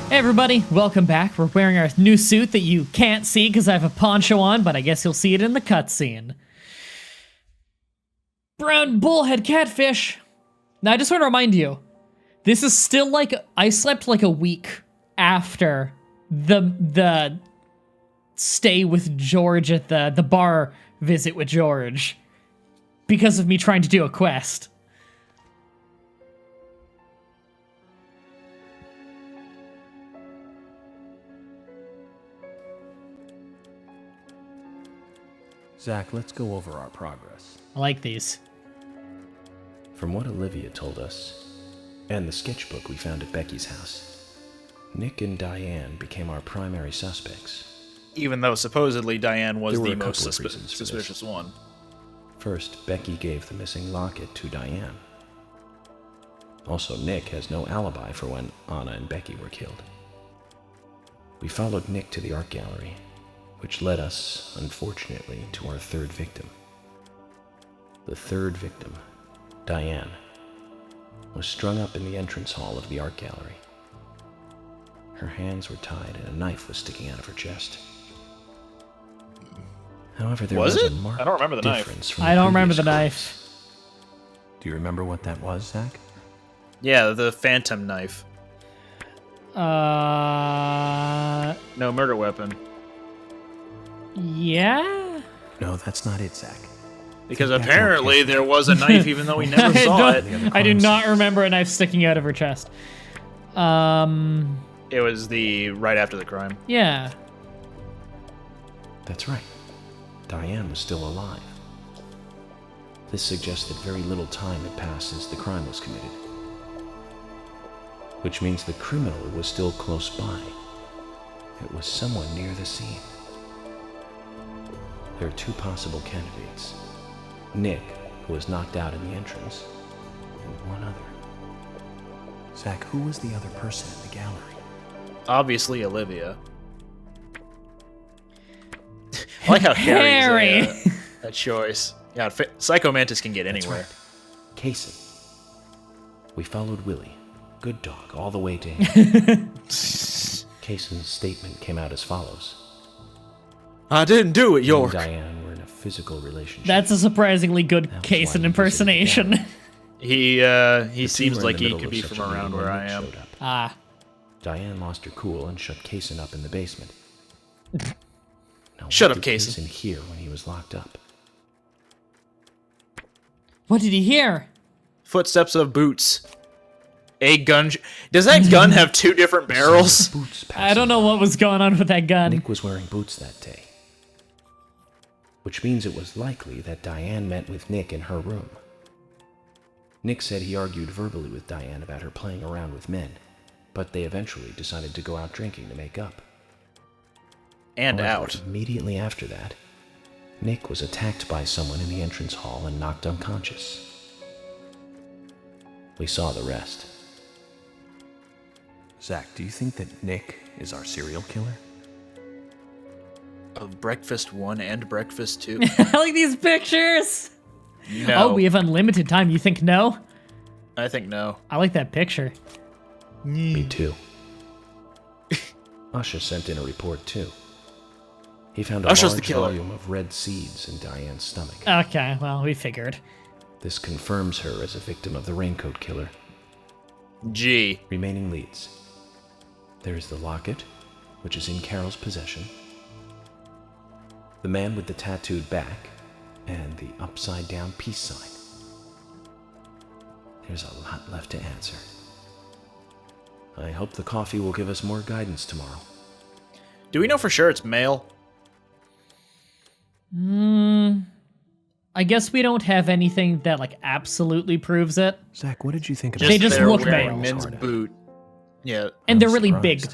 Hey everybody, welcome back. We're wearing our new suit that you can't see because I have a poncho on, but I guess you'll see it in the cutscene. Brown bullhead catfish. Now I just want to remind you, this is still like, I slept like a week after the stay with George at the bar visit with George because of me trying to do a quest. Zach, let's go over our progress. I like these. From what Olivia told us, and the sketchbook we found at Becky's house, Nick and Diane became our primary suspects. Even though supposedly Diane was There were the a most couple of reasons for this. suspicious one. First, Becky gave the missing locket to Diane. Also, Nick has no alibi for when Anna and Becky were killed. We followed Nick to the art gallery, which led us, unfortunately, to our third victim. The third victim, Diane, was strung up in the entrance hall of the art gallery. Her hands were tied and a knife was sticking out of her chest. However, there was a marked I don't remember the knife. difference from I don't remember the previous knife. crimes. Do you remember what that was, Zach? Yeah, the phantom knife. No murder weapon. Yeah? No, that's not it, Zach. Because Think back apparently more there was a knife even though we never saw it. I do not remember a knife sticking out of her chest. It was the right after the crime. Yeah. That's right. Diane was still alive. This suggests that very little time had passed since the crime was committed. Which means the criminal was still close by. It was someone near the scene. There are two possible candidates. Nick, who was knocked out in the entrance, and one other. Zach, who was the other person in the gallery? Obviously Olivia. I like how Harry. Harry's a choice. Yeah, Psycho Mantis can get That's anywhere. right. Kaysen. We followed Willie, good dog, all the way to him. Kaysen's statement came out as follows. I didn't do it, He York. and Diane were in a physical relationship. That's a surprisingly good That was case why and he visited the impersonation. gallery. He The two seems were in like the he middle could of be such from a around meeting where when I Nick am. showed up. Ah. Diane lost her cool and shut Kaysen up in the basement. Now, Shut what up, did Kaysen. hear when he was locked up? What did he hear? Footsteps of boots. A gun. Does that gun have two different barrels? Boots I don't know what was going on with that gun. Nick was wearing boots that day. Which means it was likely that Diane met with Nick in her room. Nick said he argued verbally with Diane about her playing around with men, but they eventually decided to go out drinking to make up. And However, out. Immediately after that, Nick was attacked by someone in the entrance hall and knocked unconscious. We saw the rest. Zach, do you think that Nick is our serial killer? Of Breakfast 1 and Breakfast 2. I like these pictures. No. Oh, we have unlimited time. You think no? I think no. I like that picture. Me too. Usha sent in a report too. He found a Usha's the large killer. volume of red seeds in Diane's stomach. Okay, well, we figured. This confirms her as a victim of the Raincoat Killer. G. Remaining leads. There is the locket, which is in Carol's possession, the man with the tattooed back, and the upside-down peace sign. There's a lot left to answer. I hope the coffee will give us more guidance tomorrow. Do we know for sure it's male? I guess we don't have anything that, like, absolutely proves it. Zach, what did you think They just they're look wearing male. men's boot. Yeah. And they're really big.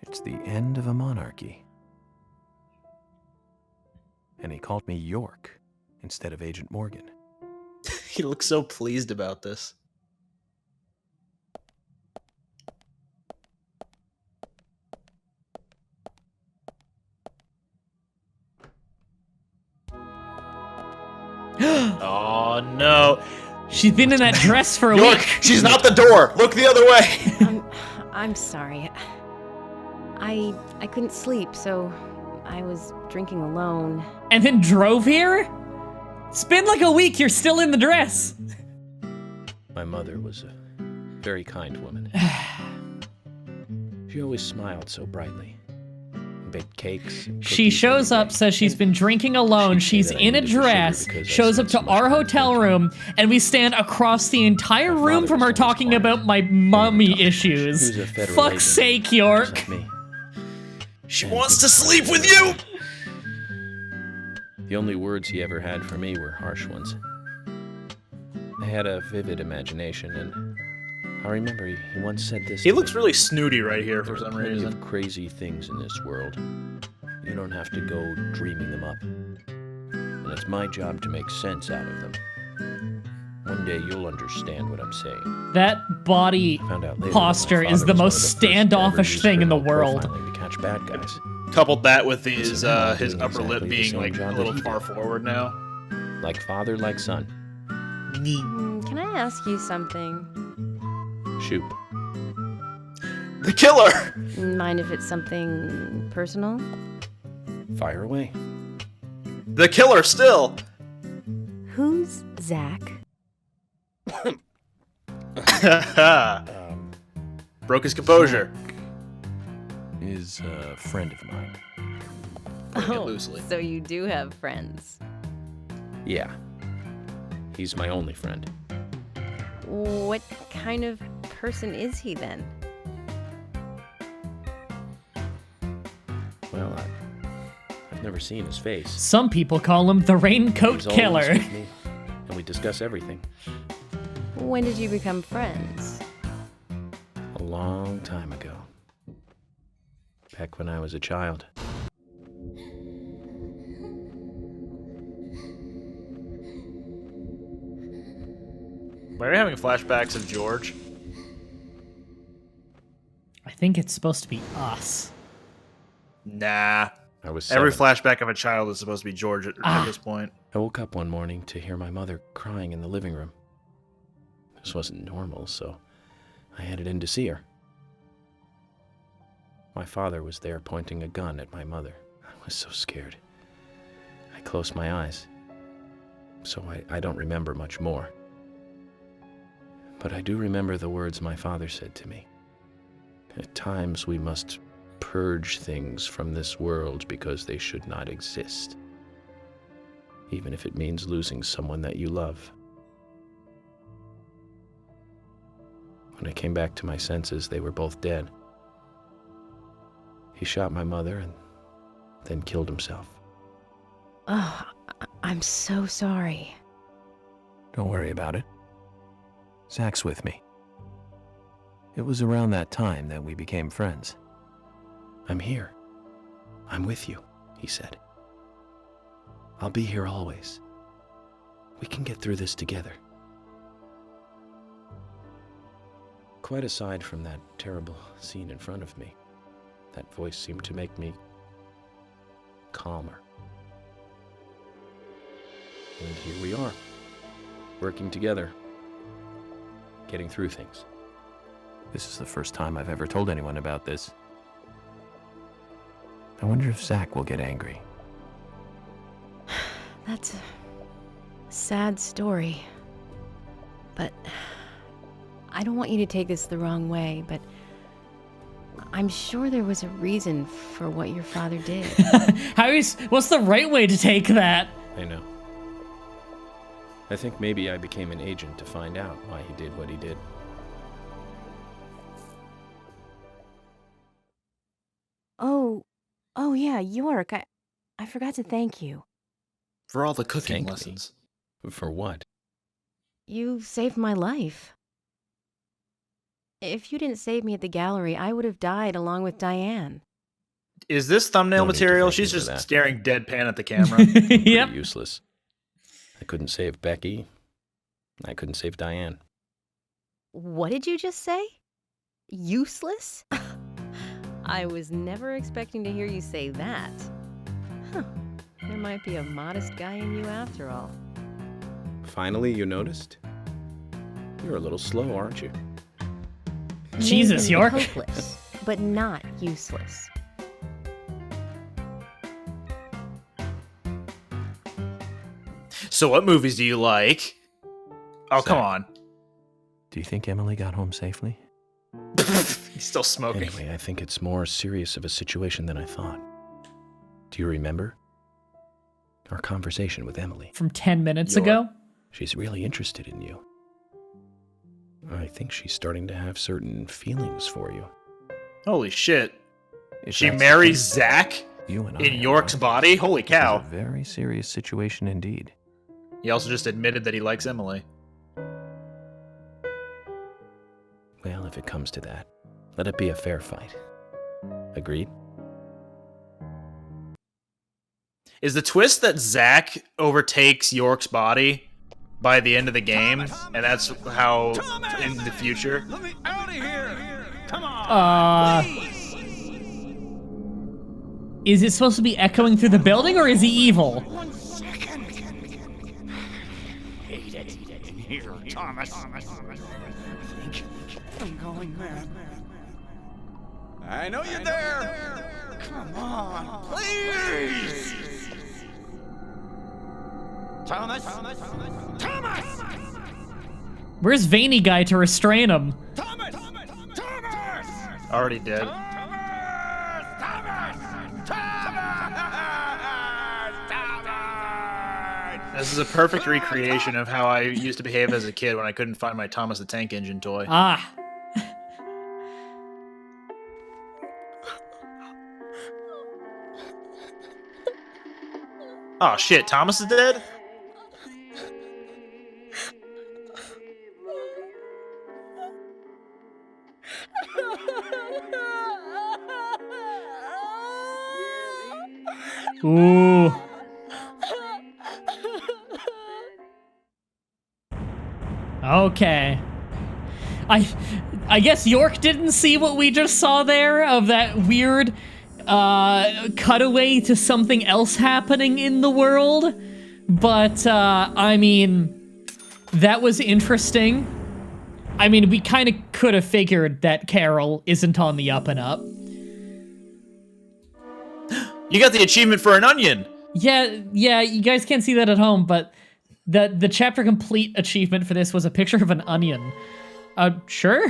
It's the end of a monarchy. And he called me York instead of Agent Morgan. He looks so pleased about this. Oh no. She's been in that dress for a York, week. she's not the door. Look the other way. I'm sorry. I couldn't sleep, so I was drinking alone. And then drove here? It's been like a week, you're still in the dress. My mother was a very kind woman. She always smiled so brightly. Baked cakes. And She cookies shows every up, day. says she's been drinking alone, She'd say she's that I in a needed the sugar dress, because I shows up spent to so much our time hotel drinking. room, and we stand across the entire My room father from her was always talking quiet. about my mommy He issues. was a federal Fuck's agent, sake, just York. like me. She wants to sleep with you. The only words he ever had for me were harsh ones. I had a vivid imagination, and I remember he once said this. He to looks me. really snooty right here There for are some plenty reason. of crazy things in this world. You don't have to go dreaming them up. And it's my job to make sense out of them. One day you'll understand what I'm saying. That body Found out later that my posture is father the was one most of the first standoffish ever thing in the criminal world. profiling to catch bad guys. Coupled that with his So now I'm his doing upper lip exactly the being same like job a that little he far did. forward now. Like father, like son. Can I ask you something? Shoot. The killer. Mind if it's something personal? Fire away. The killer still. Who's Zach? Broke his composure. Is a friend of mine. Putting it loosely. So you do have friends. Yeah. He's my only friend. What kind of person is he then? Well, I've never seen his face. Some people call him the Raincoat He's always Killer. with me, and we discuss everything. When did you become friends? A long time ago. Back when I was a child. Why are we having flashbacks of George? I think it's supposed to be us. Nah. I was Every 7. flashback of a child is supposed to be George at this point. I woke up one morning to hear my mother crying in the living room. This wasn't normal, so I headed in to see her. My father was there pointing a gun at my mother. I was so scared. I closed my eyes, so I don't remember much more. But I do remember the words my father said to me. At times we must purge things from this world because they should not exist, even if it means losing someone that you love. When I came back to my senses, they were both dead. He shot my mother and then killed himself. Oh, I'm so sorry. Don't worry about it. Zach's with me. It was around that time that we became friends. I'm here. I'm with you, he said. I'll be here always. We can get through this together. Quite aside from that terrible scene in front of me, that voice seemed to make me calmer. And here we are, working together, getting through things. This is the first time I've ever told anyone about this. I wonder if Zach will get angry. That's a sad story. But I don't want you to take this the wrong way, but I'm sure there was a reason for what your father did. What's the right way to take that? I know. I think maybe I became an agent to find out why he did what he did. Oh yeah, York, I forgot to thank you. For all the cooking Thank me. lessons. For what? You saved my life. If you didn't save me at the gallery, I would have died along with Diane. Is this thumbnail No need to material? thank She's me for just that. staring deadpan at the camera. Yep. Pretty useless. I couldn't save Becky. I couldn't save Diane. What did you just say? Useless? I was never expecting to hear you say that. Huh. There might be a modest guy in you after all. Finally, you noticed? You're a little slow, aren't you? Jesus, Maybe York. hopeless, but not useless. So what movies do you like? Oh, come Zach. on. Do you think Emily got home safely? He's still smoking. Anyway, I think it's more serious of a situation than I thought. Do you remember? Our conversation with Emily. From 10 minutes York. ago? She's really interested in you. I think she's starting to have certain feelings for you. Holy shit. If She that's marries the case, Zach you and I in are York's right. body? Holy This is cow. a very serious situation indeed. He also just admitted that he likes Emily. Well, if it comes to that, let it be a fair fight. Agreed? Is the twist that Zach overtakes York's body by the end of the game, and that's how in the future? Let me out of here! Come on! Is it supposed to be echoing through the building, or is he evil? 1 second. Hate it. Here, Thomas. I think I'm going mad. I know you're there. Come on, please. Thomas. Thomas. Where's Veiny Guy to restrain him? Thomas. Thomas. Already dead. This is a perfect recreation of how I used to behave as a kid when I couldn't find my Thomas the Tank Engine toy. Ah. Oh shit, Thomas is dead? Ooh. Okay. I guess York didn't see what we just saw there of that weird cutaway to something else happening in the world. But I mean, that was interesting. I mean, we kind of could have figured that Carol isn't on the up and up. You got the achievement for an onion! Yeah, you guys can't see that at home, but the chapter complete achievement for this was a picture of an onion. Sure?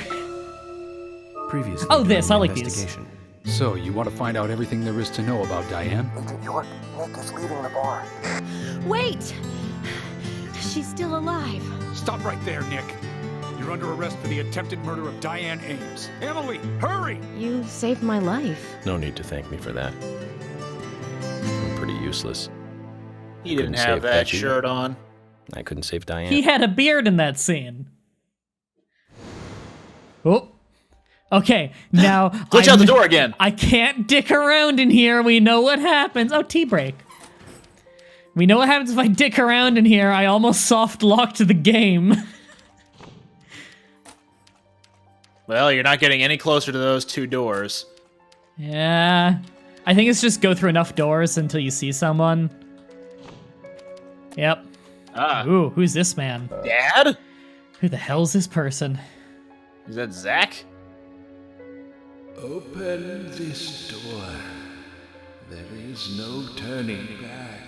Previously, Oh, this, during I the like these. investigation, So, you want to find out everything there is to know about Diane? Agent York, Nick is leaving the bar. Wait! She's still alive. Stop right there, Nick. You're under arrest for the attempted murder of Diane Ames. Emily, hurry! You saved my life. No need to thank me for that. I'm pretty useless. He didn't Couldn't have save that Becky. shirt on. I couldn't save Diane. He had a beard in that scene. Oh. Okay, now Glitch out the door again! I can't dick around in here. We know what happens. Oh, tea break. We know what happens if I dick around in here. I almost soft locked the game. Well, you're not getting any closer to those two doors. Yeah. I think it's just go through enough doors until you see someone. Yep. Ah. Ooh, who's this man? Dad? Who the hell's this person? Is that Zach? Open this door. There is no turning back.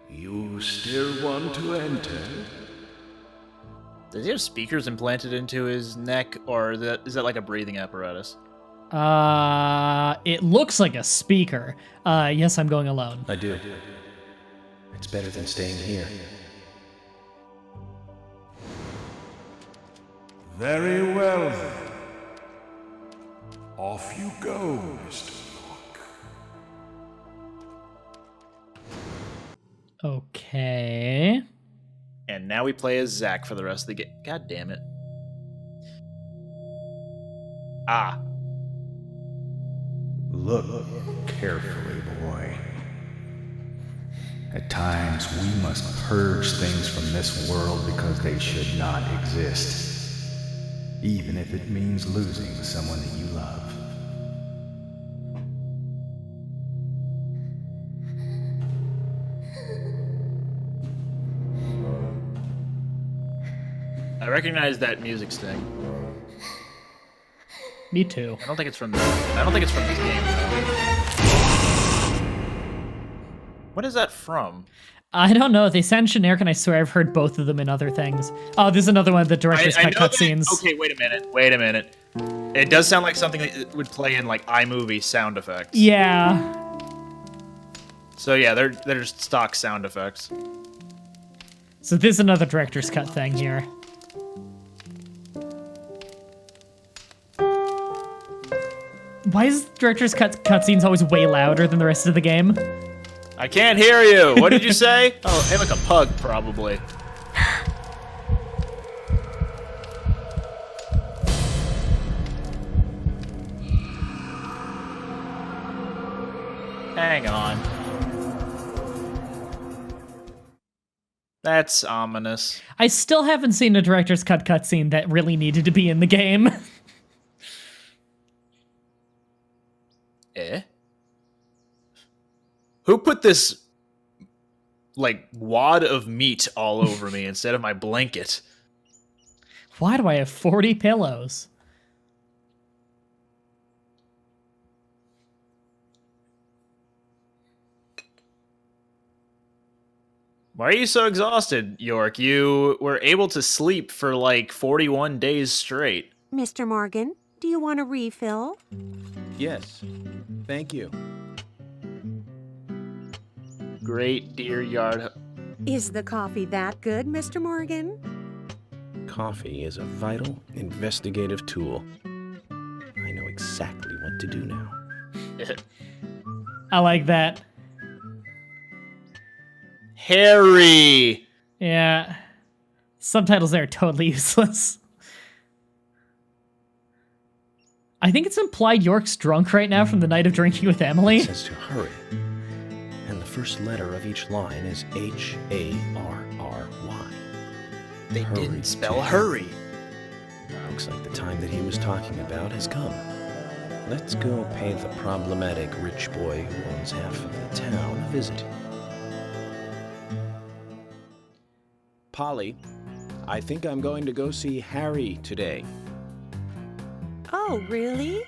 You still want to enter? Does he have speakers implanted into his neck, or is that like a breathing apparatus? It looks like a speaker. Yes, I'm going alone. I do. It's better than staying here. Very well then. Off you go, Mr. York. Okay. And now we play as Zach for the rest of the game. God damn it. Ah. Look carefully, boy. At times, we must purge things from this world because they should not exist, even if it means losing someone that you love. I recognize that music sting. Me too. I don't think it's from this game, though. What is that from? I don't know. They sound generic, and I swear I've heard both of them in other things. Oh, there's another one of the director's I cut know that- cutscenes. Okay, wait a minute. It does sound like something that would play in like iMovie sound effects. Yeah. So yeah, they're just stock sound effects. So there's another director's cut thing here. Why is the director's cutscenes always way louder than the rest of the game? I can't hear you. What did you say? Oh, hey, like a pug, probably. Hang on. That's ominous. I still haven't seen a director's cut cutscene that really needed to be in the game. Eh? Who put this, like, wad of meat all over me instead of my blanket? Why do I have 40 pillows? Why are you so exhausted, York? You were able to sleep for like 41 days straight. Mr. Morgan, do you want a refill? Yes. Thank you. Great dear yard. Is the coffee that good, Mr. Morgan? Coffee is a vital investigative tool. I know exactly what to do now. I like that. Harry! Yeah. Subtitles there are totally useless. I think it's implied York's drunk right now from the night of drinking with Emily. It says to hurry. And the first letter of each line is H-A-R-R-Y. They Hurry didn't spell to hurry. Looks like the time that he was talking about has come. Let's go pay the problematic rich boy who owns half of the town a visit. Polly, I think I'm going to go see Harry today. Oh, really?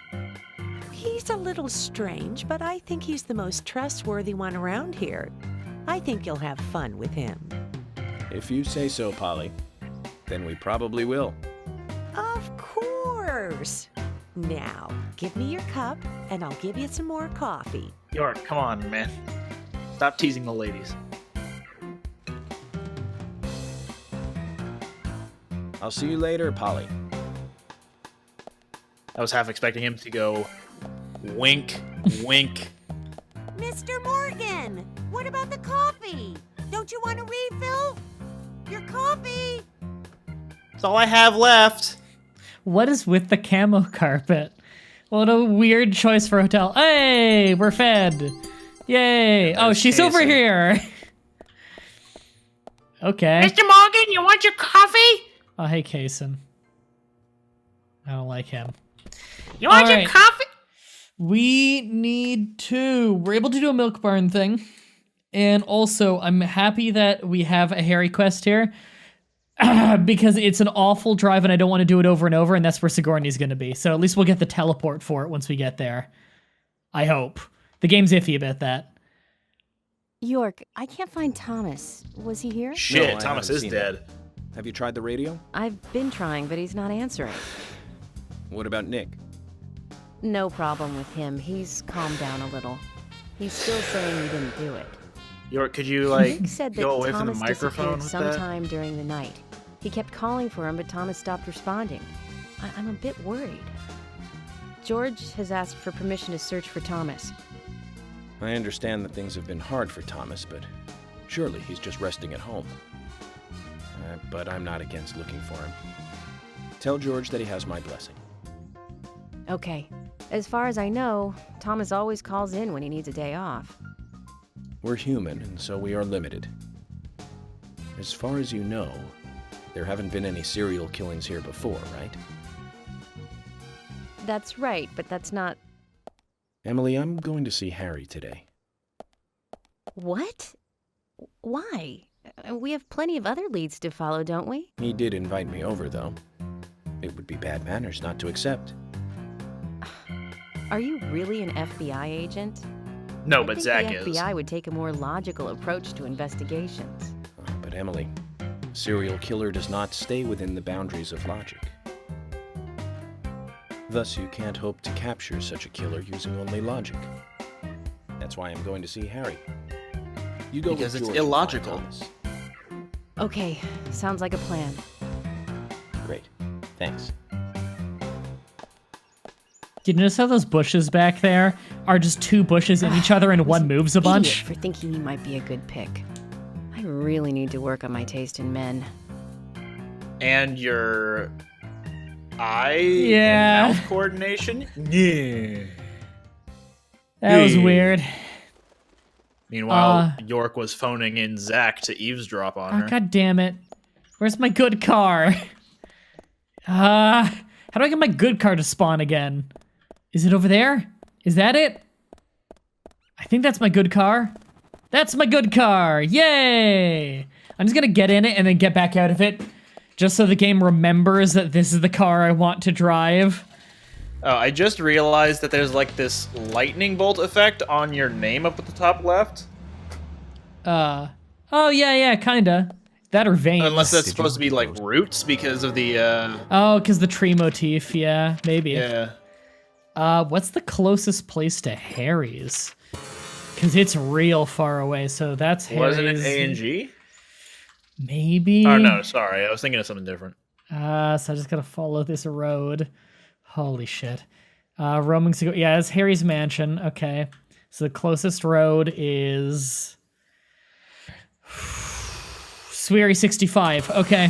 He's a little strange, but I think he's the most trustworthy one around here. I think you'll have fun with him. If you say so, Polly, then we probably will. Of course. Now, give me your cup, and I'll give you some more coffee. York, come on, man. Stop teasing the ladies. I'll see you later, Polly. I was half expecting him to go, wink, wink. Mr. Morgan, what about the coffee? Don't you want a refill? Your coffee! That's all I have left. What is with the camo carpet? What a weird choice for a hotel. Hey, we're fed. Yay. Oh, she's Jason. over here. Okay. Mr. Morgan, you want your coffee? Oh, hey, Kason. I don't like him. You want All your right. coffee? We're able to do a milk barn thing. And also, I'm happy that we have a Harry quest here. Because it's an awful drive and I don't want to do it over and over, and that's where Sigourney's going to be. So at least we'll get the teleport for it once we get there. I hope. The game's iffy about that. York, I can't find Thomas. Was he here? Shit, No, I Thomas haven't is seen dead. him. Have you tried the radio? I've been trying, but he's not answering. What about Nick? No problem with him. He's calmed down a little. He's still saying he didn't do it. York, could you, like, Nick said that go away from the Thomas microphone disappeared with that? sometime during the night. He kept calling for him, but Thomas stopped responding. I'm a bit worried. George has asked for permission to search for Thomas. I understand that things have been hard for Thomas, but surely he's just resting at home. But I'm not against looking for him. Tell George that he has my blessing. Okay. As far as I know, Thomas always calls in when he needs a day off. We're human, and so we are limited. As far as you know, there haven't been any serial killings here before, right? That's right, but that's not... Emily, I'm going to see Harry today. What? Why? We have plenty of other leads to follow, don't we? He did invite me over, though. It would be bad manners not to accept. Are you really an FBI agent? No, I but think Zach the is. FBI would take a more logical approach to investigations. But Emily, a serial killer does not stay within the boundaries of logic. Thus, you can't hope to capture such a killer using only logic. That's why I'm going to see Harry. You go Because with it's George and illogical. Thomas. Okay, sounds like a plan. Great. Thanks. Did you notice how those bushes back there are just two bushes in each other and one moves a bunch? Idiot for thinking he might be a good pick. I really need to work on my taste in men. And your eye Yeah. and mouth coordination? Yeah. That was Yeah. weird. Meanwhile, York was phoning in Zach to eavesdrop on Oh, her. God damn it. Where's my good car? How do I get my good car to spawn again? Is it over there? Is that it? I think that's my good car. That's my good car! Yay! I'm just gonna get in it and then get back out of it, just so the game remembers that this is the car I want to drive. Oh, I just realized that there's like this lightning bolt effect on your name up at the top left. Oh yeah, kinda. That or veins. Unless that's supposed to be like roots because of the, Oh, because the tree motif, yeah, maybe. yeah. What's the closest place to Harry's? Because it's real far away, so that's Harry's. Wasn't it A&G? Maybe? Oh, no, sorry. I was thinking of something different. So I just gotta follow this road. Holy shit. Roaming to go. Yeah, it's Harry's mansion. Okay. So the closest road is Sweary 65. Okay.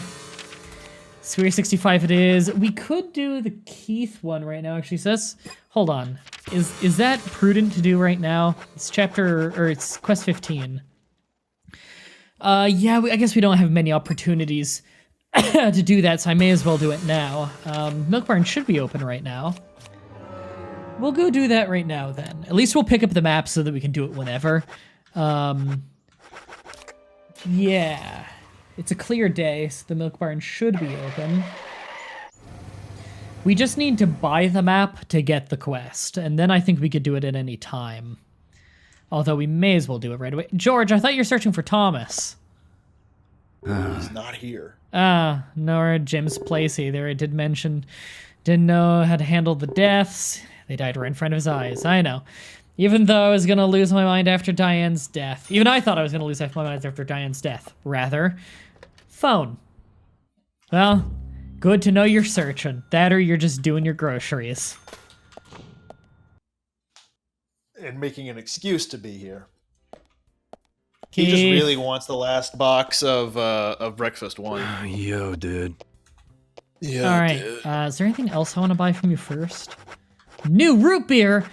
Sweary 65 it is. We could do the Keith one right now, actually. So that's, hold on. Is that prudent to do right now? It's it's quest 15. Yeah, I guess we don't have many opportunities to do that, so I may as well do it now. Milk Barn should be open right now. We'll go do that right now, then. At least we'll pick up the map so that we can do it whenever. Yeah. It's a clear day, so the Milk Barn should be open. We just need to buy the map to get the quest, and then I think we could do it at any time. Although we may as well do it right away. George, I thought you were searching for Thomas. He's not here. Nor Jim's place either. I did mention, didn't know how to handle the deaths. They died right in front of his eyes. I know. Even though I was gonna lose my mind after Diane's death. Even I thought I was gonna lose my mind after Diane's death. Rather. Phone. Well, good to know you're searching. That or you're just doing your groceries. And making an excuse to be here. He just really wants the last box of breakfast one. Yo, dude. Yeah. All right. Is there anything else I want to buy from you first? New root beer.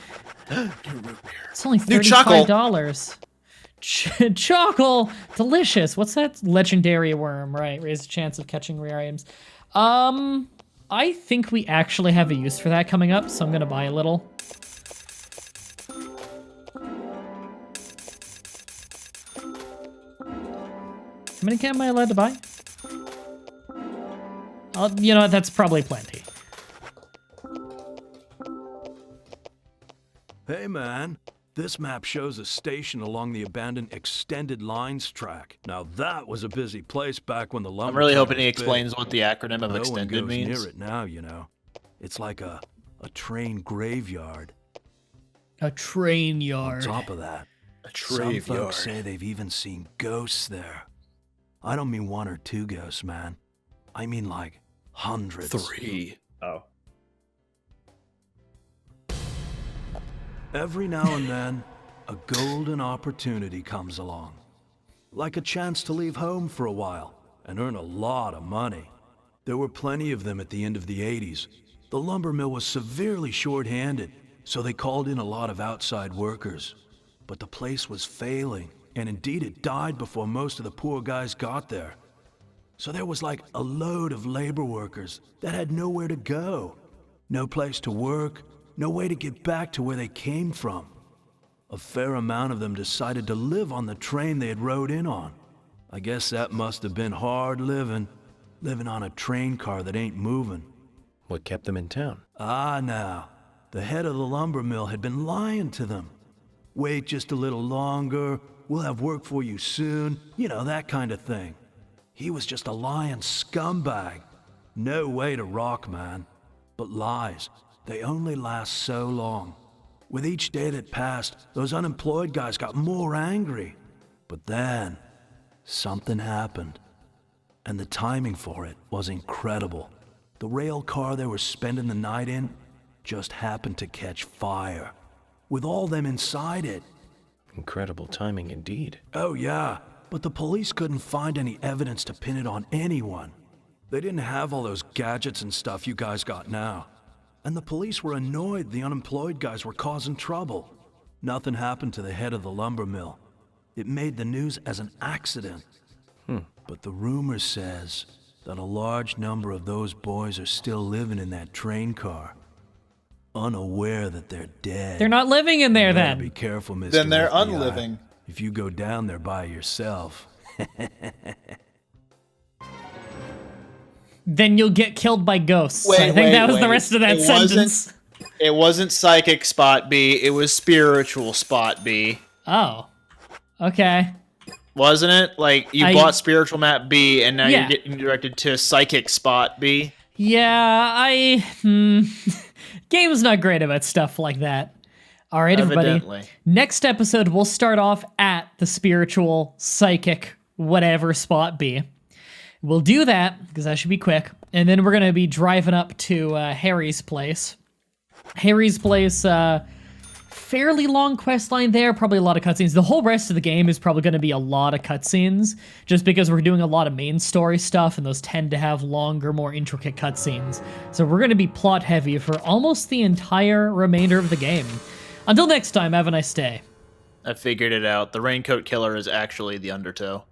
New root beer. It's only New chocolate. $35. Chocolate, delicious. What's that? Legendary worm, right? Raise the chance of catching rare items. I think we actually have a use for that coming up, so I'm gonna buy a little. How many can am I allowed to buy? You know what, that's probably plenty. Hey man, this map shows a station along the abandoned extended lines track. Now that was a busy place back when the lumber. I'm really town hoping he was big. explains what the acronym of No extended one goes means. near it now, you know. It's like a train graveyard. A train yard. On top of that, A some graveyard. folks say they've even seen ghosts there. I don't mean one or two ghosts, man. I mean like hundreds. 3. Oh. Every now and then, a golden opportunity comes along. Like a chance to leave home for a while and earn a lot of money. There were plenty of them at the end of the 80s. The lumber mill was severely short-handed, so they called in a lot of outside workers. But the place was failing, and indeed it died before most of the poor guys got there. So there was like a load of labor workers that had nowhere to go. No place to work, no way to get back to where they came from. A fair amount of them decided to live on the train they had rode in on. I guess that must have been hard living on a train car that ain't moving. What kept them in town? Ah, now. The head of the lumber mill had been lying to them. Wait just a little longer, we'll have work for you soon, you know, that kind of thing. He was just a lying scumbag. No way to rock, man. But lies, they only last so long. With each day that passed, those unemployed guys got more angry. But then, something happened. And the timing for it was incredible. The rail car they were spending the night in just happened to catch fire, with all them inside it. Incredible timing indeed. Oh yeah, but the police couldn't find any evidence to pin it on anyone. They didn't have all those gadgets and stuff you guys got now. And the police were annoyed the unemployed guys were causing trouble. Nothing happened to the head of the lumber mill. It made the news as an accident. But the rumor says that a large number of those boys are still living in that train car, unaware that they're dead. They're not living in there then. Be careful, Mr. Then they're FBI, unliving. if you go down there by yourself. Then you'll get killed by ghosts. I think that was the rest of that sentence. It wasn't psychic spot B, it was spiritual spot B. Oh. Okay. Wasn't it? Like, you bought spiritual map B, and now Yeah. you're getting directed to psychic spot B? Yeah, Game's not great about stuff like that. All right, everybody. Evidently. Next episode, we'll start off at the spiritual, psychic, whatever spot B. We'll do that, because that should be quick. And then we're going to be driving up to Harry's place. Harry's place, fairly long quest line there, probably a lot of cutscenes. The whole rest of the game is probably going to be a lot of cutscenes, just because we're doing a lot of main story stuff, and those tend to have longer, more intricate cutscenes. So we're going to be plot heavy for almost the entire remainder of the game. Until next time, have a nice day. I figured it out. The Raincoat Killer is actually the Undertow.